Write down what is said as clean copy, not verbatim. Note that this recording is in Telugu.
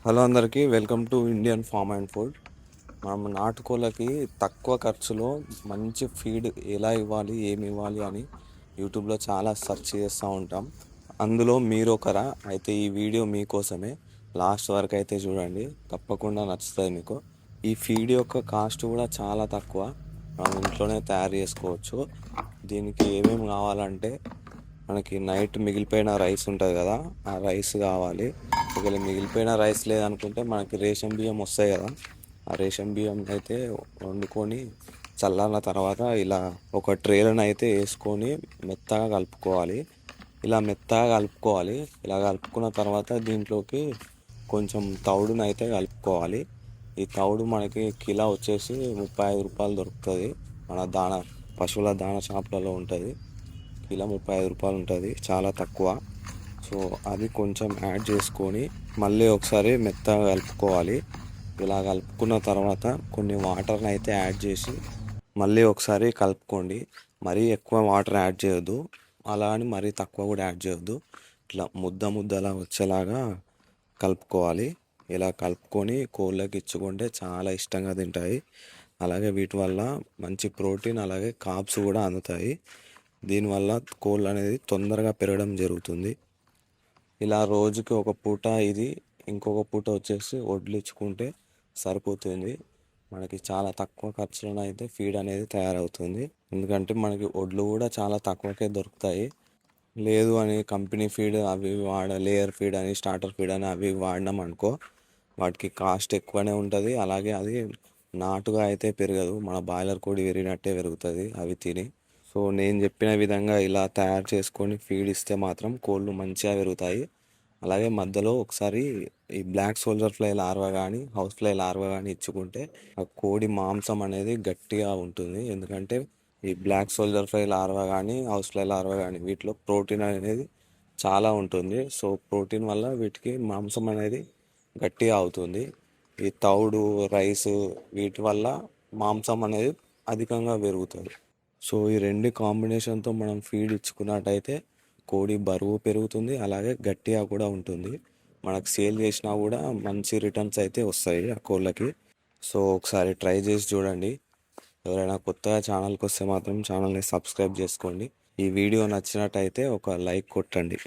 హలో అందరికీ welcome to Indian farm and food. మనం నాటుకోళ్ళకి తక్కువ ఖర్చులో మంచి ఫీడ్ ఎలా ఇవ్వాలి ఏమి ఇవ్వాలి అని యూట్యూబ్లో చాలా సెర్చ్ చేస్తూ ఉంటాం. అందులో మీరు ఒకరా అయితే ఈ వీడియో మీకోసమే. లాస్ట్ వరకు అయితే చూడండి, తప్పకుండా నచ్చుతుంది మీకు. ఈ ఫీడ్ యొక్క కాస్ట్ కూడా చాలా తక్కువ, మనం ఇంట్లోనే తయారు చేసుకోవచ్చు. దీనికి ఏమేమి కావాలంటే మనకి నైట్ మిగిలిపోయిన రైస్ ఉంటుంది కదా, ఆ రైస్ కావాలి. ఒకవేళ మిగిలిపోయిన రైస్ లేదనుకుంటే మనకి రేషన్ బియ్యం వస్తాయి కదా, ఆ రేషన్ బియ్యం అయితే వండుకొని చల్లారిన తర్వాత ఇలా ఒక ట్రేలను అయితే వేసుకొని మెత్తగా కలుపుకోవాలి. ఇలా మెత్తగా కలుపుకోవాలి. ఇలా కలుపుకున్న తర్వాత దీంట్లోకి కొంచెం తౌడును అయితే కలుపుకోవాలి. ఈ తౌడు మనకి కిలో వచ్చేసి 35 రూపాయలు దొరుకుతుంది. మన పశువుల దాణా షాపులలో ఉంటుంది. కిలో 35 రూపాయలు ఉంటుంది, చాలా తక్కువ. సో అది కొంచెం యాడ్ చేసుకొని మళ్ళీ ఒకసారి మెత్తగా కలుపుకోవాలి. ఇలా కలుపుకున్న తర్వాత కొన్ని వాటర్ని అయితే యాడ్ చేసి మళ్ళీ ఒకసారి కలుపుకోండి. మరీ ఎక్కువ వాటర్ యాడ్ చేయొద్దు, అలా అని మరీ తక్కువ కూడా యాడ్ చేయొద్దు. ఇట్లా ముద్దలా వచ్చేలాగా కలుపుకోవాలి. ఇలా కలుపుకొని కోళ్ళకి ఇచ్చుకుంటే చాలా ఇష్టంగా తింటాయి. అలాగే వీటి వల్ల మంచి ప్రోటీన్ అలాగే కార్బ్స్ కూడా అందుతాయి. దీనివల్ల కోళ్ళు అనేది తొందరగా పెరగడం జరుగుతుంది. ఇలా రోజుకి ఒక పూట ఇది, ఇంకొక పూట వచ్చేసి వడ్లు ఇచ్చుకుంటే సరిపోతుంది. మనకి చాలా తక్కువ ఖర్చులో అయితే ఫీడ్ అనేది తయారవుతుంది. ఎందుకంటే మనకి వడ్లు కూడా చాలా తక్కువకే దొరుకుతాయి. లేదు అని కంపెనీ ఫీడ్ అవి లేయర్ ఫీడ్ అని స్టార్టర్ ఫీడ్ అని అవి వాడినాం అనుకో, వాటికి కాస్ట్ ఎక్కువనే ఉంటుంది. అలాగే అది నాటుగా అయితే పెరగదు, మన బాయిలర్ కోడి పెరిగినట్టే పెరుగుతుంది అవి తిని. సో నేను చెప్పిన విధంగా ఇలా తయారు చేసుకొని ఫీడ్ ఇస్తే మాత్రం కోళ్ళు మంచిగా పెరుగుతాయి. అలాగే మధ్యలో ఒకసారి ఈ బ్లాక్ సోల్జర్ ఫ్లై లార్వా కానీ హౌస్ ఫ్లై లార్వా కానీ ఇచ్చుకుంటే ఆ కోడి మాంసం అనేది గట్టిగా ఉంటుంది. ఎందుకంటే ఈ బ్లాక్ సోల్జర్ ఫ్లై లార్వా కానీ హౌస్ ఫ్లై లార్వా కానీ వీటిలో ప్రోటీన్ అనేది చాలా ఉంటుంది. సో ప్రోటీన్ వల్ల వీటికి మాంసం అనేది గట్టిగా అవుతుంది. ఈ తౌడు రైస్ వీటి వల్ల మాంసం అనేది అధికంగా పెరుగుతుంది. సో ఈ రెండు కాంబినేషన్తో మనం ఫీడ్ ఇచ్చుకున్నట్టయితే కోడి బరువు పెరుగుతుంది, అలాగే గట్టిగా కూడా ఉంటుంది. మనకు సేల్ చేసినా కూడా మంచి రిటర్న్స్ అయితే వస్తాయి ఆ కోళ్ళకి. సో ఒకసారి ట్రై చేసి చూడండి. ఎవరైనా కొత్తగా ఛానల్కి వస్తే మాత్రం ఛానల్ని సబ్స్క్రైబ్ చేసుకోండి. ఈ వీడియో నచ్చినట్టయితే ఒక లైక్ కొట్టండి.